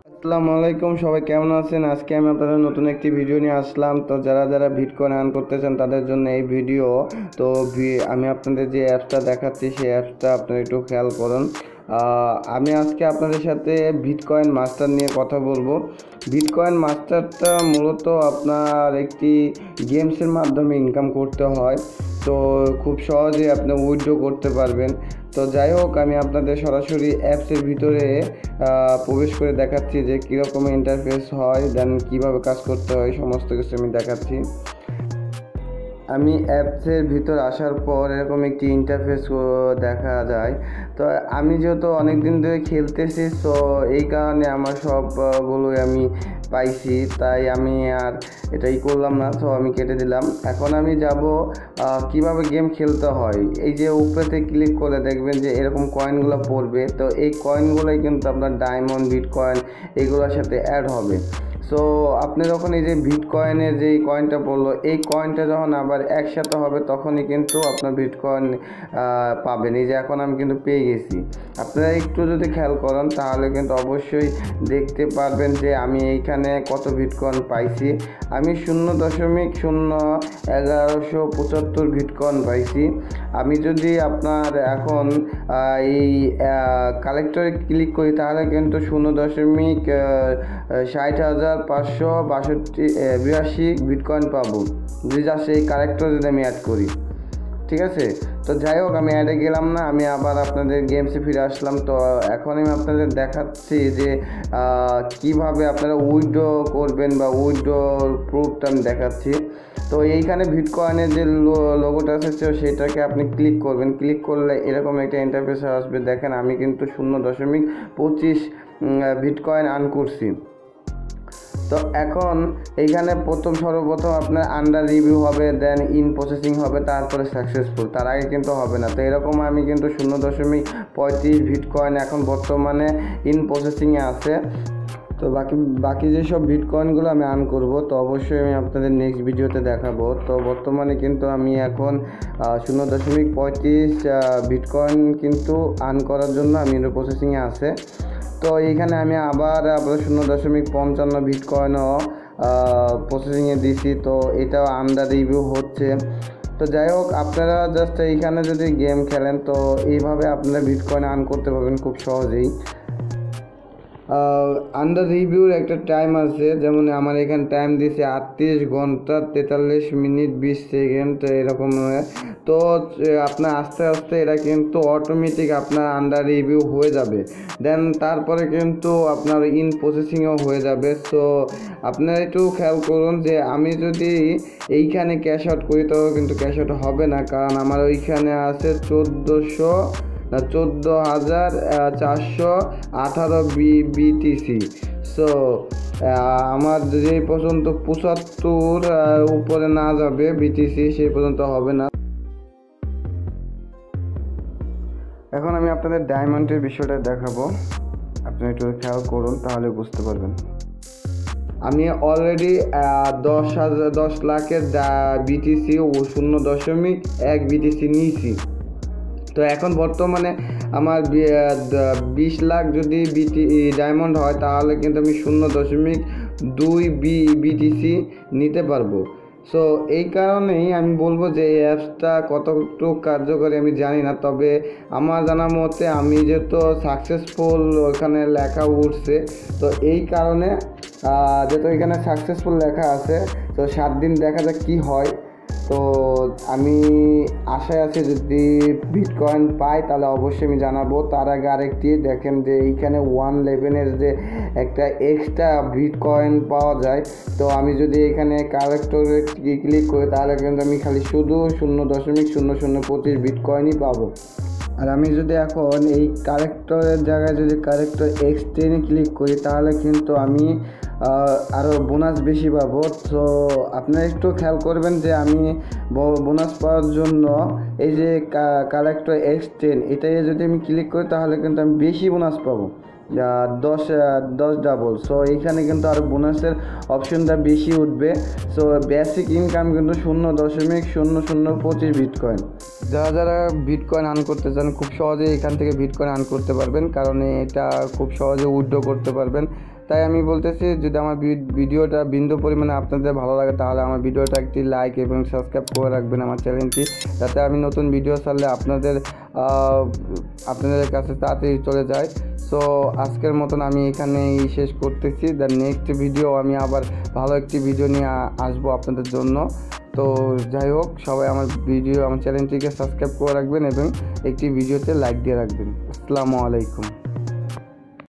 আসসালামু আলাইকুম, সবাই কেমন আছেন? আজকে আমি আপনাদের নতুন একটি ভিডিও নিয়ে আসলাম। তো যারা যারা বিটকয়েন আর্ন করতে চান তাদের জন্য এই ভিডিও। তো আমি আপনাদের যে অ্যাপসটা দেখাচ্ছি সেই অ্যাপসটা আপনারা একটু খেয়াল করুন। আমি আজকে আপনাদের সাথে বিটকয়েন মাস্টার নিয়ে কথা বলবো। বিটকয়েন মাস্টারটা মূলত আপনার একটি গেমসের মাধ্যমে ইনকাম করতে হয়। তো খুব সহজে আপনি উইথড্র করতে পারবেন। তো যাই হোক, আমি আপনাদের সরাসরি অ্যাপসের ভিতরে প্রবেশ করে দেখাচ্ছি যে কীরকম ইন্টারফেস হয়, দেন কীভাবে কাজ করতে হয়, সমস্ত কিছু আমি দেখাচ্ছি। আমি অ্যাপসের ভিতর আসার পর এরকম একটি ইন্টারফেস দেখা যায়। তো আমি যেহেতু অনেক দিন ধরে খেলতেছি, তো এই কারণে আমার সবগুলোই আমি পাইছি, তাই আমি আর এটাই করলাম না, তো আমি কেটে দিলাম। এখন আমি যাব কিভাবে গেম খেলতে হয়। এই যে উপরেতে ক্লিক করে দেখবেন যে এরকম কয়েনগুলো পড়বে, তো এই কয়েনগুলোই কিন্তু আপনার ডায়মন্ড, বিটকয়েন এগুলোর সাথে অ্যাড হবে। সো আপনি যখন এই যে বিটকয়েনের যে কয়েনটা পড়লো, এই কয়েনটা যখন আবার একসাথে হবে তখনই কিন্তু আপনার বিটকয়েন পাবেন। এই যে এখন আমি কিন্তু পেয়ে গেছি। আপনারা একটু যদি খেয়াল করেন তাহলে কিন্তু অবশ্যই দেখতে পারবেন যে আমি এইখানে কত বিটকয়েন পাইছি। আমি 0.01175 বিটকয়েন পাইছি। আমি যদি আপনার এখন এই কালেক্টরে ক্লিক করি তাহলে কিন্তু 0.60,582 বিটকয়েন পাবো, যদি জাস্ট এই কালেক্টর যদি আমি অ্যাড করি। ঠিক আছে, তো যাই হোক, আমি অ্যাডে গেলাম না, আমি আবার আপনাদের গেমসে ফিরে আসলাম। তো এখন আমি আপনাদের দেখাচ্ছি যে কিভাবে আপনারা উইথড্র করবেন বা উইথড্র প্রুফটা আমি দেখাচ্ছি। তো এইখানে বিটকয়েনের যে লোগোটা আছে সেটাকে আপনি ক্লিক করবেন। ক্লিক করলে এরকম একটা ইন্টারফেস আসবে। দেখেন আমি কিন্তু 0.25 বিটকয়েন আর্ন করছি। তো এখন এইখানে সর্বপ্রথম আপনার আন্ডার রিভিউ হবে, দেন ইন প্রসেসিং হবে, তারপরে সাকসেসফুল, তার আগে কিন্তু হবে না। তো এরকম আমি কিন্তু 0.35 বিটকয়েন এখন বর্তমানে ইন প্রসেসিংয়ে আছে। তো বাকি যেসব বিটকয়েনগুলো আমি আর্ন করব, তো অবশ্যই আমি আপনাদের নেক্সট ভিডিওতে দেখাবো। তো বর্তমানে কিন্তু আমি এখন 0.35 বিটকয়েন কিন্তু আর্ন করার জন্য আমি ইন প্রসেসিংয়ে আছে। তো এইখানে আমি আবার 0.55 বিটকয়েনও প্রসেসিংয়ে দিছি। তো এটাও আন্ডার রিভিউ হচ্ছে। তো যাই হোক, আপনারা জাস্ট এইখানে যদি গেম খেলেন তো এইভাবে আপনারা বিটকয়েন আর্ন করতে পারবেন খুব সহজেই। আন্ডার রিভিউর একটা টাইম আছে, যেমন আমার এখানে টাইম দিয়েছে 38 ঘন্টা 43 মিনিট 20 সেকেন্ড এরকম। তো আপনার আস্তে আস্তে এটা কিন্তু অটোমেটিক আপনার আন্ডার রিভিউ হয়ে যাবে, দেন তারপরে কিন্তু আপনার ইন প্রসেসিংও হয়ে যাবে। সো আপনারা একটু খেয়াল করুন যে আমি যদি এইখানে ক্যাশ আউট করি তো কিন্তু ক্যাশ আউট হবে না, কারণ আমার ওইখানে আছে 14,418 বিটিসি। সো আমার যে পর্যন্ত 75 উপরে না যাবে বিটিসি সেই পর্যন্ত হবে না। এখন আমি আপনাদের ডায়মন্ডের বিষয়টা দেখাবো, আপনি একটু খেয়াল করুন তাহলে বুঝতে পারবেন। আমি অলরেডি 10 লাখের বিটিসি ও 0.1 বিটিসি নিয়েছি। তো এখন বর্তমানে আমার 20 লাখ যদি ডায়মন্ড হয় তাহলে কিন্তু আমি 0.2 বিটিসি নিতে পারবো। সো এই কারণেই আমি বলবো যে এই অ্যাপসটা কতটুকু কার্যকরী আমি জানি না, তবে আমার জানা মতে আমি যেহেতু সাকসেসফুল ওখানে লেখা উঠছে, তো এই কারণে যেহেতু এখানে সাকসেসফুল লেখা আছে, তো 7 দিন দেখা যাক কী হয়। তো আমি আশায় আছি যদি বিটকয়েন পাই তাহলে অবশ্যই আমি জানাবো। তার আগে আরেকটি দেখেন যে এইখানে 111 যে একটা এক্সট্রা বিটকয়েন পাওয়া যায়। তো আমি যদি এখানে কালেক্টরে ক্লিক করি তাহলে কিন্তু আমি খালি শুধু 0.0025 বিটকয়েনই পাবো। আর আমি যদি এখন এই কালেক্টরের জায়গায় যদি কালেক্টর এক্সটেনে ক্লিক করি তাহলে কিন্তু আমি আরও বোনাস বেশি পাবো। তো আপনারা একটু খেয়াল করবেন যে আমি বোনাস পাওয়ার জন্য এই যে কালেক্টর এক্সটেন এটাই যদি আমি ক্লিক করি তাহলে কিন্তু আমি বেশি বোনাস পাবো, 10 ডাবল। সো এইখানে কিন্তু আরও বোনাসের অপশনটা বেশি উঠবে। সো বেসিক ইনকাম কিন্তু 0.0025 বিটকয়েন। যারা যারা বিটকয়েন আর্ন করতে চান খুব সহজে এখান থেকে বিটকয়েন আর্ন করতে পারবেন, কারণ এটা খুব সহজে উইথড্র করতে পারবেন। তাই আমি বলতেছি, যদি আমার ভিডিওটা বিন্দু পরিমাণে আপনাদের ভালো লাগে তাহলে আমার ভিডিওটা একটি লাইক এবং সাবস্ক্রাইব করে রাখবেন আমার চ্যানেলটি, যাতে আমি নতুন ভিডিও ছাড়লে আপনাদের কাছে তাড়াতাড়ি চলে যায়। সো আজকের মতন আমি এখানেই শেষ করতেছি। দ্য নেক্সট ভিডিও আমি আবার ভালো একটি ভিডিও নিয়ে আসবো আপনাদের জন্য। তো যাই হোক, সবাই আমার চ্যানেলটিকে সাবস্ক্রাইব করে রাখবেন এবং একটি ভিডিওতে লাইক দিয়ে রাখবেন। আসসালামু আলাইকুম।